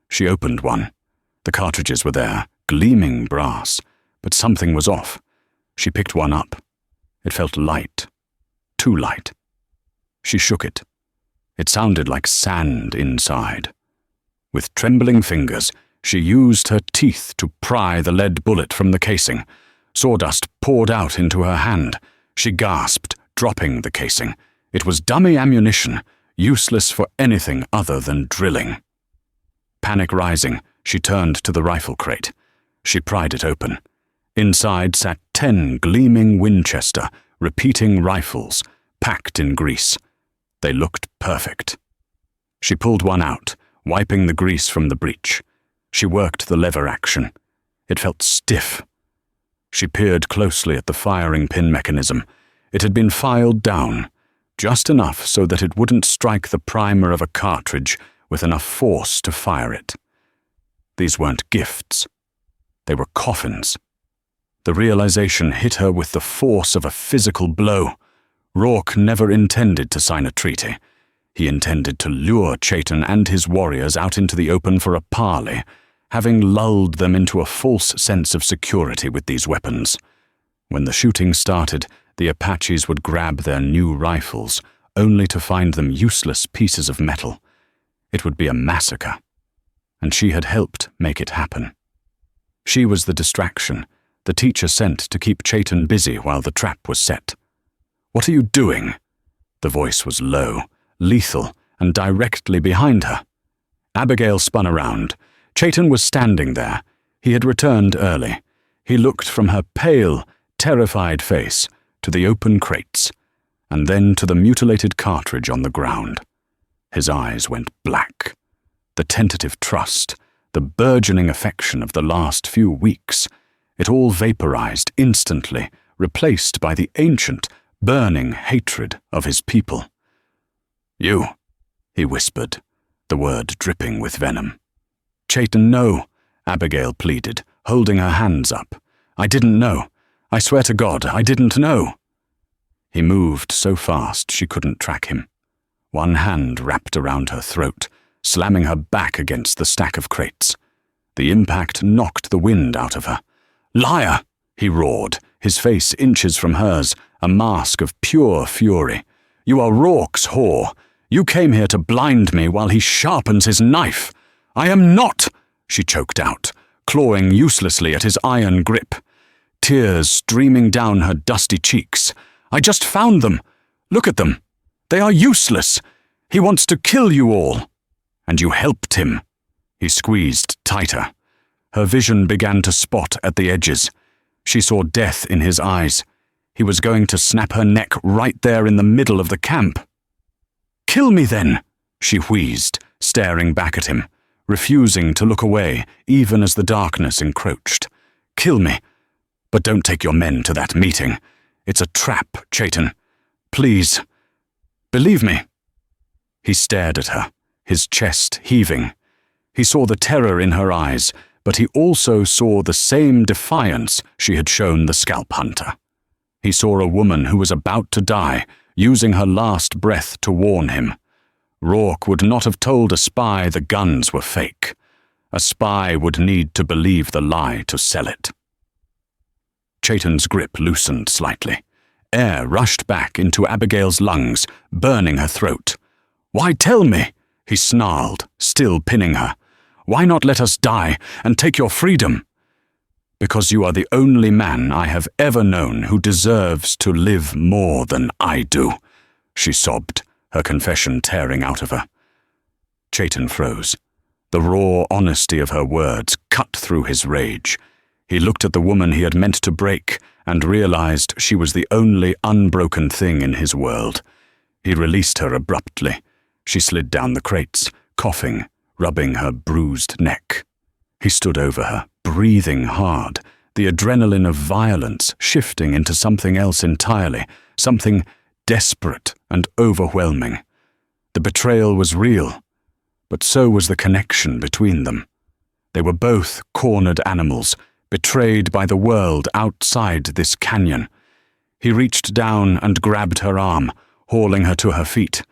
She opened one. The cartridges were there, gleaming brass, but something was off. She picked one up. It felt light. Too light. She shook it. It sounded like sand inside. With trembling fingers, she used her teeth to pry the lead bullet from the casing. Sawdust poured out into her hand. She gasped, dropping the casing. It was dummy ammunition, useless for anything other than drilling. Panic rising, she turned to the rifle crate. She pried it open. Inside sat 10 gleaming Winchester, repeating rifles, packed in grease. They looked perfect. She pulled one out, wiping the grease from the breech. She worked the lever action. It felt stiff. She peered closely at the firing pin mechanism. It had been filed down, just enough so that it wouldn't strike the primer of a cartridge with enough force to fire it. These weren't gifts. They were coffins. The realization hit her with the force of a physical blow. Rourke never intended to sign a treaty. He intended to lure Chaitan and his warriors out into the open for a parley, having lulled them into a false sense of security with these weapons. When the shooting started, the Apaches would grab their new rifles, only to find them useless pieces of metal. It would be a massacre, and she had helped make it happen. She was the distraction, the teacher sent to keep Chaitan busy while the trap was set. "What are you doing?" The voice was low, lethal, and directly behind her. Abigail spun around. Chaitan was standing there. He had returned early. He looked from her pale, terrified face to the open crates, and then to the mutilated cartridge on the ground. His eyes went black. The tentative trust, the burgeoning affection of the last few weeks, it all vaporized instantly, replaced by the ancient, burning hatred of his people. "You," he whispered, the word dripping with venom. "Chayton, no," Abigail pleaded, holding her hands up. "I didn't know. I swear to God, I didn't know." He moved so fast she couldn't track him. One hand wrapped around her throat, slamming her back against the stack of crates. The impact knocked the wind out of her. "Liar!" he roared, his face inches from hers, a mask of pure fury. "You are Rourke's whore. You came here to blind me while he sharpens his knife." "I am not," she choked out, clawing uselessly at his iron grip, tears streaming down her dusty cheeks. "I just found them. Look at them. They are useless. He wants to kill you all." "And you helped him." He squeezed tighter. Her vision began to spot at the edges. She saw death in his eyes. He was going to snap her neck right there in the middle of the camp. "Kill me then," she wheezed, staring back at him, refusing to look away even as the darkness encroached. "Kill me. But don't take your men to that meeting. It's a trap, Chayton. Please. Believe me." He stared at her, his chest heaving. He saw the terror in her eyes, but he also saw the same defiance she had shown the scalp hunter. He saw a woman who was about to die, using her last breath to warn him. Rourke would not have told a spy the guns were fake. A spy would need to believe the lie to sell it. Chayton's grip loosened slightly. Air rushed back into Abigail's lungs, burning her throat. "Why tell me?" he snarled, still pinning her. "Why not let us die and take your freedom?" "Because you are the only man I have ever known who deserves to live more than I do," she sobbed, her confession tearing out of her. Chayton froze. The raw honesty of her words cut through his rage. He looked at the woman he had meant to break and realized she was the only unbroken thing in his world. He released her abruptly. She slid down the crates, coughing, rubbing her bruised neck. He stood over her, breathing hard, the adrenaline of violence shifting into something else entirely, something desperate and overwhelming. The betrayal was real, but so was the connection between them. They were both cornered animals, betrayed by the world outside this canyon. He reached down and grabbed her arm, hauling her to her feet.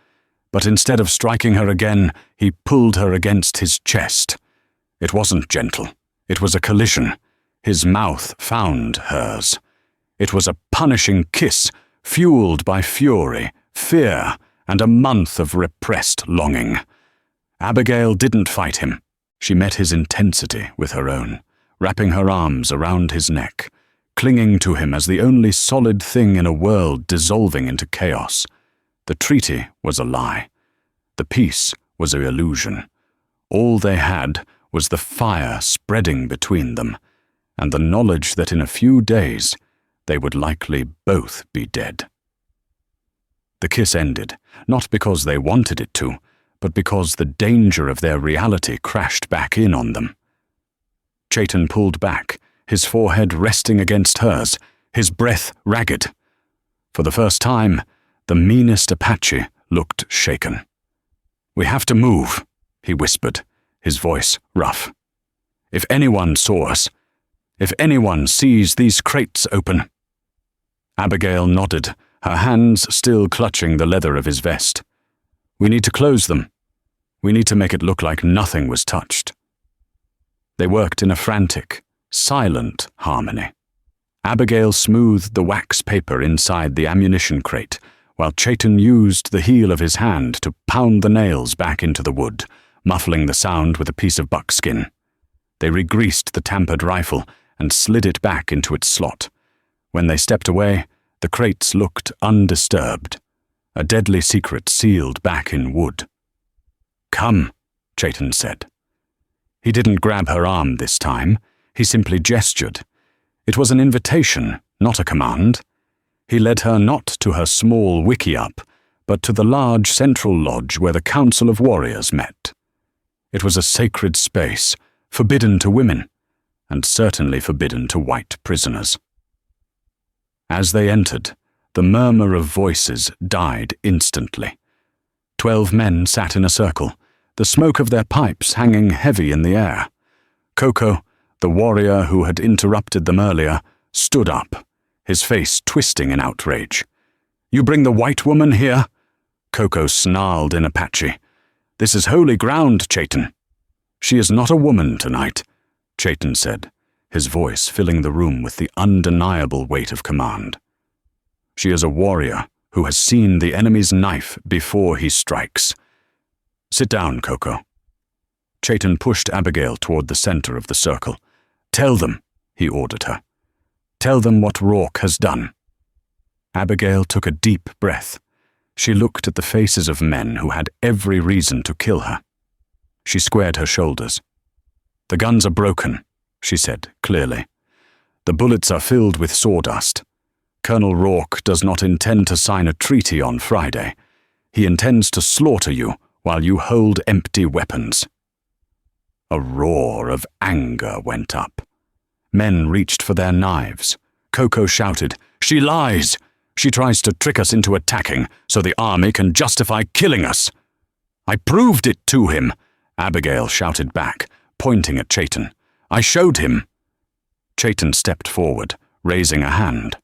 But instead of striking her again, he pulled her against his chest. It wasn't gentle. It was a collision. His mouth found hers. It was a punishing kiss, fueled by fury, fear, and a month of repressed longing. Abigail didn't fight him. She met his intensity with her own, wrapping her arms around his neck, clinging to him as the only solid thing in a world dissolving into chaos. The treaty was a lie. The peace was an illusion. All they had was the fire spreading between them, and the knowledge that in a few days they would likely both be dead. The kiss ended, not because they wanted it to, but because the danger of their reality crashed back in on them. Chayton pulled back, his forehead resting against hers, his breath ragged. For the first time, the Meanest Apache looked shaken. "We have to move," he whispered, his voice rough. "If anyone saw us, if anyone sees these crates open." Abigail nodded, her hands still clutching the leather of his vest. "We need to close them. We need to make it look like nothing was touched." They worked in a frantic, silent harmony. Abigail smoothed the wax paper inside the ammunition crate, while Chayton used the heel of his hand to pound the nails back into the wood, muffling the sound with a piece of buckskin. They regreased the tampered rifle and slid it back into its slot. When they stepped away, the crates looked undisturbed, a deadly secret sealed back in wood. "Come," Chayton said. He didn't grab her arm this time. He simply gestured. It was an invitation, not a command. He led her not to her small wickiup, but to the large central lodge where the Council of Warriors met. It was a sacred space, forbidden to women, and certainly forbidden to white prisoners. As they entered, The murmur of voices died instantly. 12 men sat in a circle, the smoke of their pipes hanging heavy in the air. Coco, the warrior who had interrupted them earlier, stood up, his face twisting in outrage. "You bring the white woman here?" Coco snarled in Apache. "This is holy ground, Chayton." "She is not a woman tonight," Chayton said, his voice filling the room with the undeniable weight of command. "She is a warrior who has seen the enemy's knife before he strikes. Sit down, Coco." Chayton pushed Abigail toward the center of the circle. "Tell them," he ordered her. "Tell them what Rourke has done." Abigail took a deep breath. She looked at the faces of men who had every reason to kill her. She squared her shoulders. "The guns are broken," she said clearly. "The bullets are filled with sawdust. Colonel Rourke does not intend to sign a treaty on Friday. He intends to slaughter you while you hold empty weapons." A roar of anger went up. Men reached for their knives. Coco shouted, "She lies! She tries to trick us into attacking so the army can justify killing us." "I proved it to him," Abigail shouted back, pointing at Chayton. "I showed him." Chayton stepped forward, raising a hand.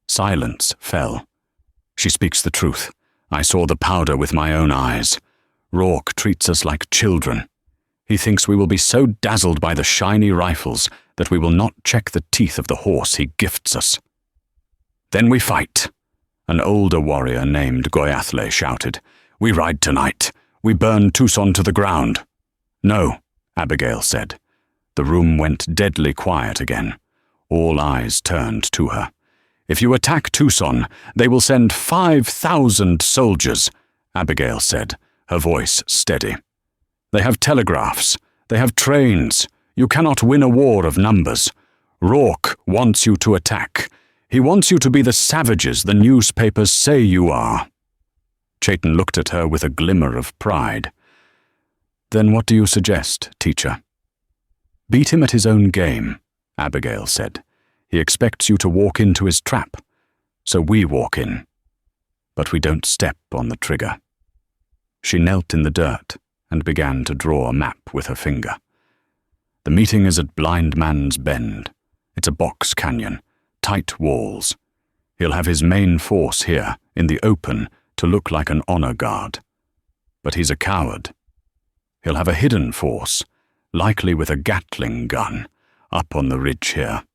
Silence fell. "She speaks the truth. I saw the powder with my own eyes. Rourke treats us like children. He thinks we will be so dazzled by the shiny rifles that we will not check the teeth of the horse he gifts us." "Then we fight," an older warrior named Goyathle shouted. "We ride tonight. We burn Tucson to the ground." "No," Abigail said. The room went deadly quiet again. All eyes turned to her. "If you attack Tucson, they will send 5,000 soldiers," Abigail said, her voice steady. "They have telegraphs. They have trains. You cannot win a war of numbers. Rourke wants you to attack. He wants you to be the savages the newspapers say you are." Chayton looked at her with a glimmer of pride. "Then what do you suggest, teacher?" "Beat him at his own game," Abigail said. "He expects you to walk into his trap. So we walk in. But we don't step on the trigger." She knelt in the dirt and began to draw a map with her finger. "The meeting is at Blind Man's Bend. It's a box canyon, tight walls. He'll have his main force here, in the open, to look like an honor guard. But he's a coward. He'll have a hidden force, likely with a Gatling gun, up on the ridge here."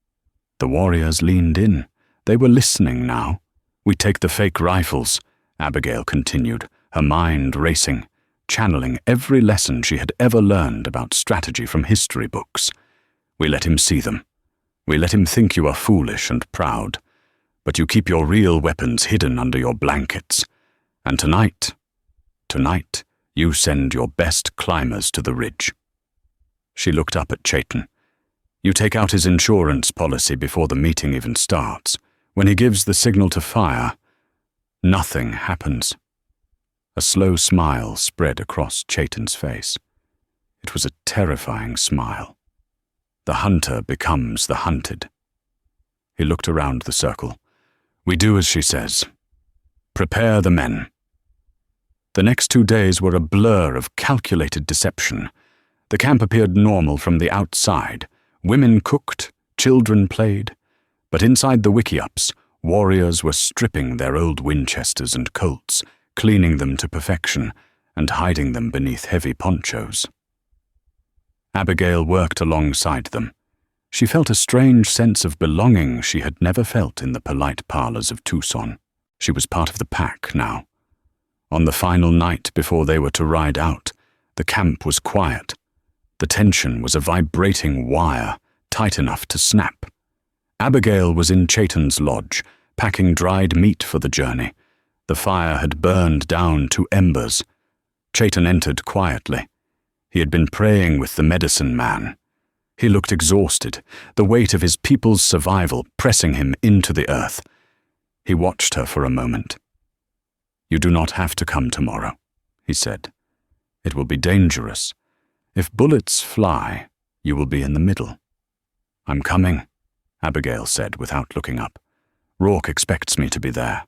The warriors leaned in. They were listening now. "We take the fake rifles," Abigail continued, her mind racing, channeling every lesson she had ever learned about strategy from history books. "We let him see them. We let him think you are foolish and proud. But you keep your real weapons hidden under your blankets. And tonight, you send your best climbers to the ridge." She looked up at Chayton. "You take out his insurance policy before the meeting even starts. When he gives the signal to fire, nothing happens." A slow smile spread across Chayton's face. It was a terrifying smile. The hunter becomes the hunted. He looked around the circle. "We do as she says. Prepare the men." The next 2 days were a blur of calculated deception. The camp appeared normal from the outside. Women cooked, children played. But inside the wickiups, warriors were stripping their old Winchesters and Colts, cleaning them to perfection, and hiding them beneath heavy ponchos. Abigail worked alongside them. She felt a strange sense of belonging she had never felt in the polite parlors of Tucson. She was part of the pack now. On the final night before they were to ride out, the camp was quiet. The tension was a vibrating wire, tight enough to snap. Abigail was in Chayton's lodge, packing dried meat for the journey. The fire had burned down to embers. Chayton entered quietly. He had been praying with the medicine man. He looked exhausted, the weight of his people's survival pressing him into the earth. He watched her for a moment. "You do not have to come tomorrow," he said. "It will be dangerous. If bullets fly, you will be in the middle." "I'm coming," Abigail said without looking up. Rourke expects me to be there.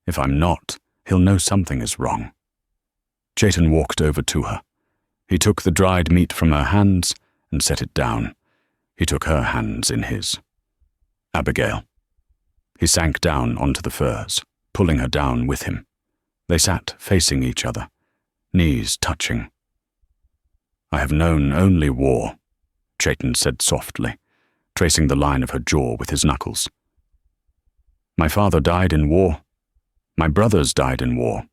If I'm not, he'll know something is wrong. Chayton walked over to her. He took the dried meat from her hands and set it down. He took her hands in his. Abigail. He sank down onto the furs, pulling her down with him. They sat facing each other, knees touching. I have known only war, Chayton said softly, tracing the line of her jaw with his knuckles. My father died in war. My brothers died in war.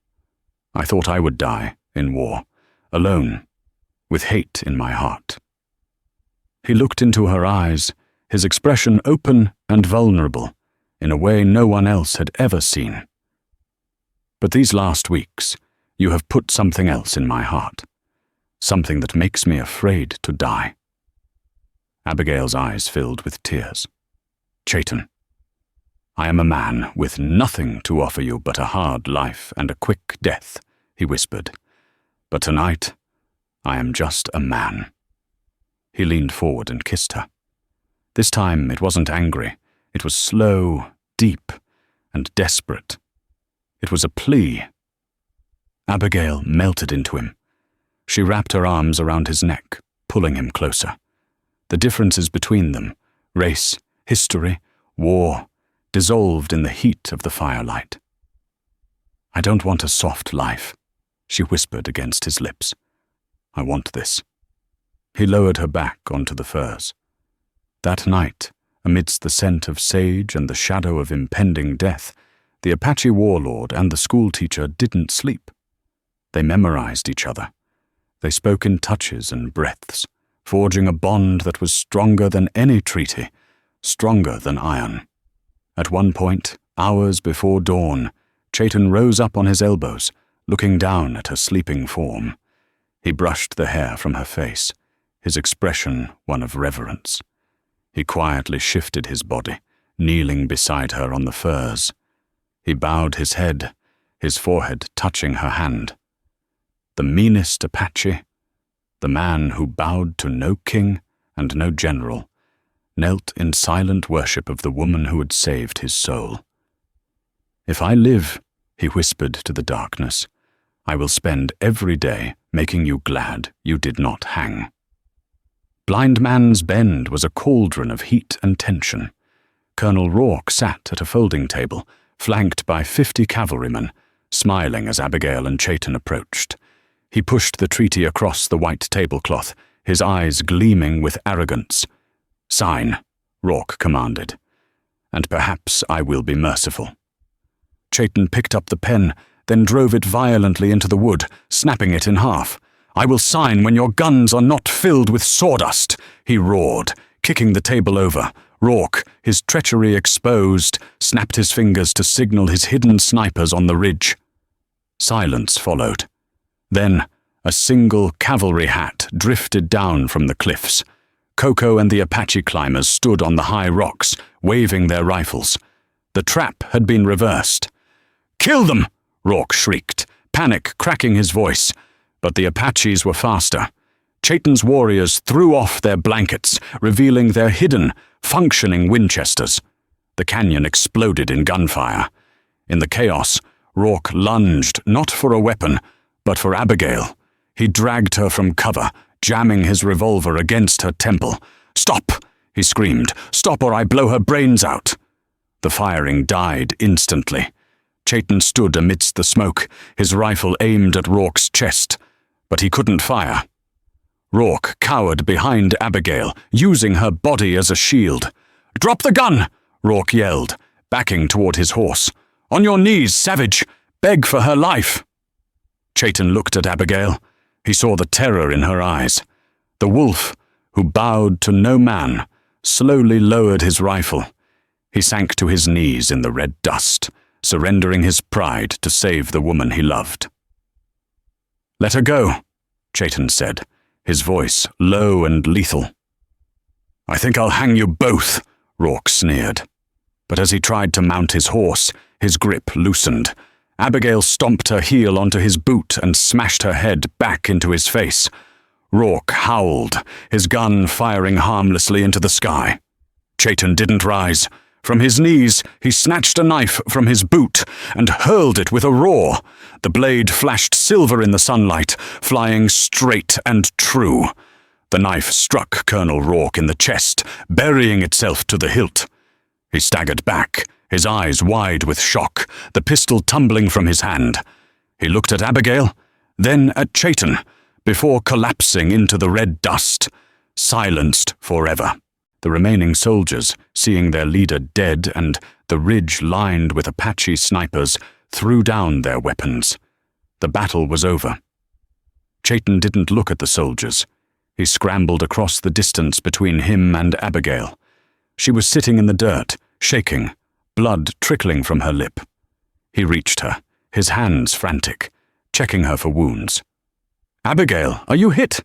I thought I would die in war, alone, with hate in my heart. He looked into her eyes, his expression open and vulnerable, in a way no one else had ever seen. But these last weeks, you have put something else in my heart, something that makes me afraid to die. Abigail's eyes filled with tears. Chayton, I am a man with nothing to offer you but a hard life and a quick death, he whispered. But tonight, I am just a man. He leaned forward and kissed her. This time it wasn't angry. It was slow, deep, and desperate. It was a plea. Abigail melted into him. She wrapped her arms around his neck, pulling him closer. The differences between them, race, history, war, dissolved in the heat of the firelight. I don't want a soft life, she whispered against his lips. I want this. He lowered her back onto the furs. That night, amidst the scent of sage and the shadow of impending death, the Apache warlord and the schoolteacher didn't sleep. They memorized each other. They spoke in touches and breaths, forging a bond that was stronger than any treaty, stronger than iron. At one point, hours before dawn, Chayton rose up on his elbows, looking down at her sleeping form. He brushed the hair from her face, his expression one of reverence. He quietly shifted his body, kneeling beside her on the furs. He bowed his head, his forehead touching her hand. The Meanest Apache, the man who bowed to no king and no general, knelt in silent worship of the woman who had saved his soul. If I live, he whispered to the darkness, I will spend every day making you glad you did not hang. Blind Man's Bend was a cauldron of heat and tension. Colonel Rourke sat at a folding table, flanked by 50 cavalrymen, smiling as Abigail and Chayton approached. He pushed the treaty across the white tablecloth, his eyes gleaming with arrogance. Sign, Rourke commanded, and perhaps I will be merciful. Chayton picked up the pen, then drove it violently into the wood, snapping it in half. I will sign when your guns are not filled with sawdust, he roared, kicking the table over. Rourke, his treachery exposed, snapped his fingers to signal his hidden snipers on the ridge. Silence followed. Then, a single cavalry hat drifted down from the cliffs. Coco and the Apache climbers stood on the high rocks, waving their rifles. The trap had been reversed. Kill them! Rourke shrieked, panic cracking his voice. But the Apaches were faster. Chayton's warriors threw off their blankets, revealing their hidden, functioning Winchesters. The canyon exploded in gunfire. In the chaos, Rourke lunged not for a weapon, but for Abigail. He dragged her from cover, jamming his revolver against her temple. Stop! He screamed. Stop or I blow her brains out! The firing died instantly. Chayton stood amidst the smoke, his rifle aimed at Rourke's chest, but he couldn't fire. Rourke cowered behind Abigail, using her body as a shield. Drop the gun! Rourke yelled, backing toward his horse. On your knees, savage! Beg for her life! Chayton looked at Abigail. He saw the terror in her eyes. The wolf, who bowed to no man, slowly lowered his rifle. He sank to his knees in the red dust, surrendering his pride to save the woman he loved. Let her go, Chayton said, his voice low and lethal. I think I'll hang you both, Rourke sneered. But as he tried to mount his horse, his grip loosened. Abigail stomped her heel onto his boot and smashed her head back into his face. Rourke howled, his gun firing harmlessly into the sky. Chayton didn't rise. From his knees, he snatched a knife from his boot and hurled it with a roar. The blade flashed silver in the sunlight, flying straight and true. The knife struck Colonel Rourke in the chest, burying itself to the hilt. He staggered back, his eyes wide with shock, the pistol tumbling from his hand. He looked at Abigail, then at Chayton, before collapsing into the red dust, silenced forever. The remaining soldiers, seeing their leader dead and the ridge lined with Apache snipers, threw down their weapons. The battle was over. Chayton didn't look at the soldiers. He scrambled across the distance between him and Abigail. She was sitting in the dirt, shaking, blood trickling from her lip. He reached her, his hands frantic, checking her for wounds. "Abigail, are you hit?"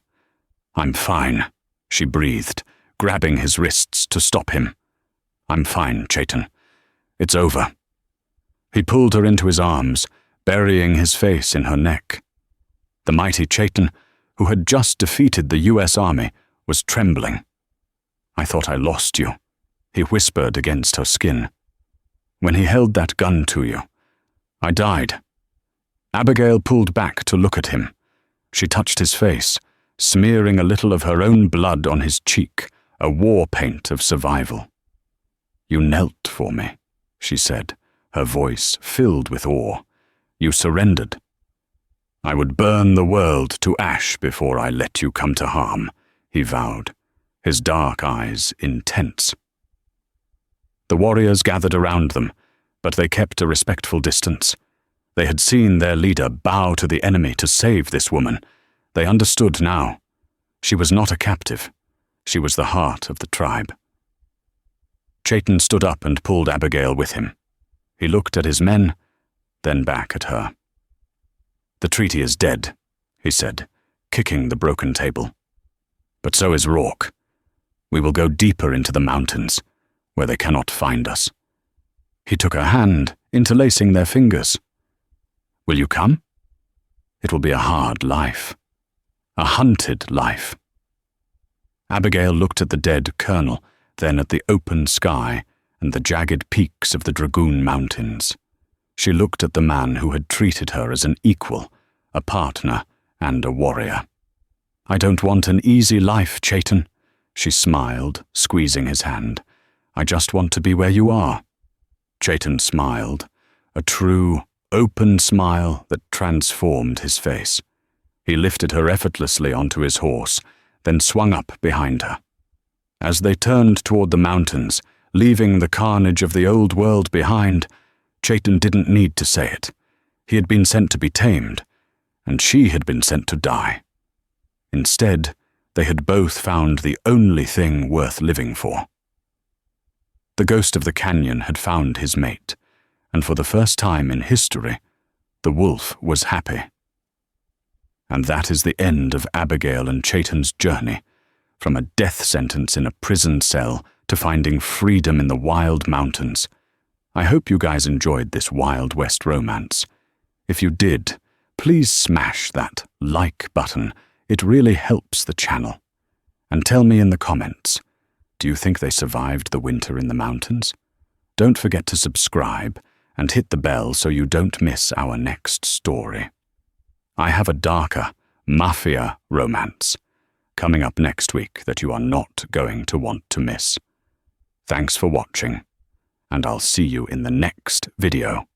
"I'm fine," she breathed, grabbing his wrists to stop him. "I'm fine, Chayton. It's over." He pulled her into his arms, burying his face in her neck. The mighty Chayton, who had just defeated the U.S. Army, was trembling. "I thought I lost you," he whispered against her skin. "When he held that gun to you, I died." Abigail pulled back to look at him. She touched his face, smearing a little of her own blood on his cheek, a war paint of survival. "You knelt for me," she said, her voice filled with awe. "You surrendered. I would burn the world to ash before I let you come to harm," he vowed, his dark eyes intense. The warriors gathered around them, but they kept a respectful distance. They had seen their leader bow to the enemy to save this woman. They understood now. She was not a captive. She was the heart of the tribe. Chayton stood up and pulled Abigail with him. He looked at his men, then back at her. "The treaty is dead," he said, kicking the broken table. "But so is Rourke. We will go deeper into the mountains, where they cannot find us." He took her hand, interlacing their fingers. "Will you come? It will be a hard life. A hunted life." Abigail looked at the dead colonel, then at the open sky and the jagged peaks of the Dragoon Mountains. She looked at the man who had treated her as an equal, a partner, and a warrior. "I don't want an easy life, Chayton," she smiled, squeezing his hand. "I just want to be where you are." Chayton smiled, a true, open smile that transformed his face. He lifted her effortlessly onto his horse, then swung up behind her. As they turned toward the mountains, leaving the carnage of the old world behind, Chayton didn't need to say it. He had been sent to be tamed, and she had been sent to die. Instead, they had both found the only thing worth living for. The ghost of the canyon had found his mate, and for the first time in history, the wolf was happy. And that is the end of Abigail and Chayton's journey, from a death sentence in a prison cell to finding freedom in the wild mountains. I hope you guys enjoyed this Wild West romance. If you did, please smash that like button. It really helps the channel. And tell me in the comments, do you think they survived the winter in the mountains? Don't forget to subscribe and hit the bell so you don't miss our next story. I have a darker, mafia romance coming up next week that you are not going to want to miss. Thanks for watching, and I'll see you in the next video.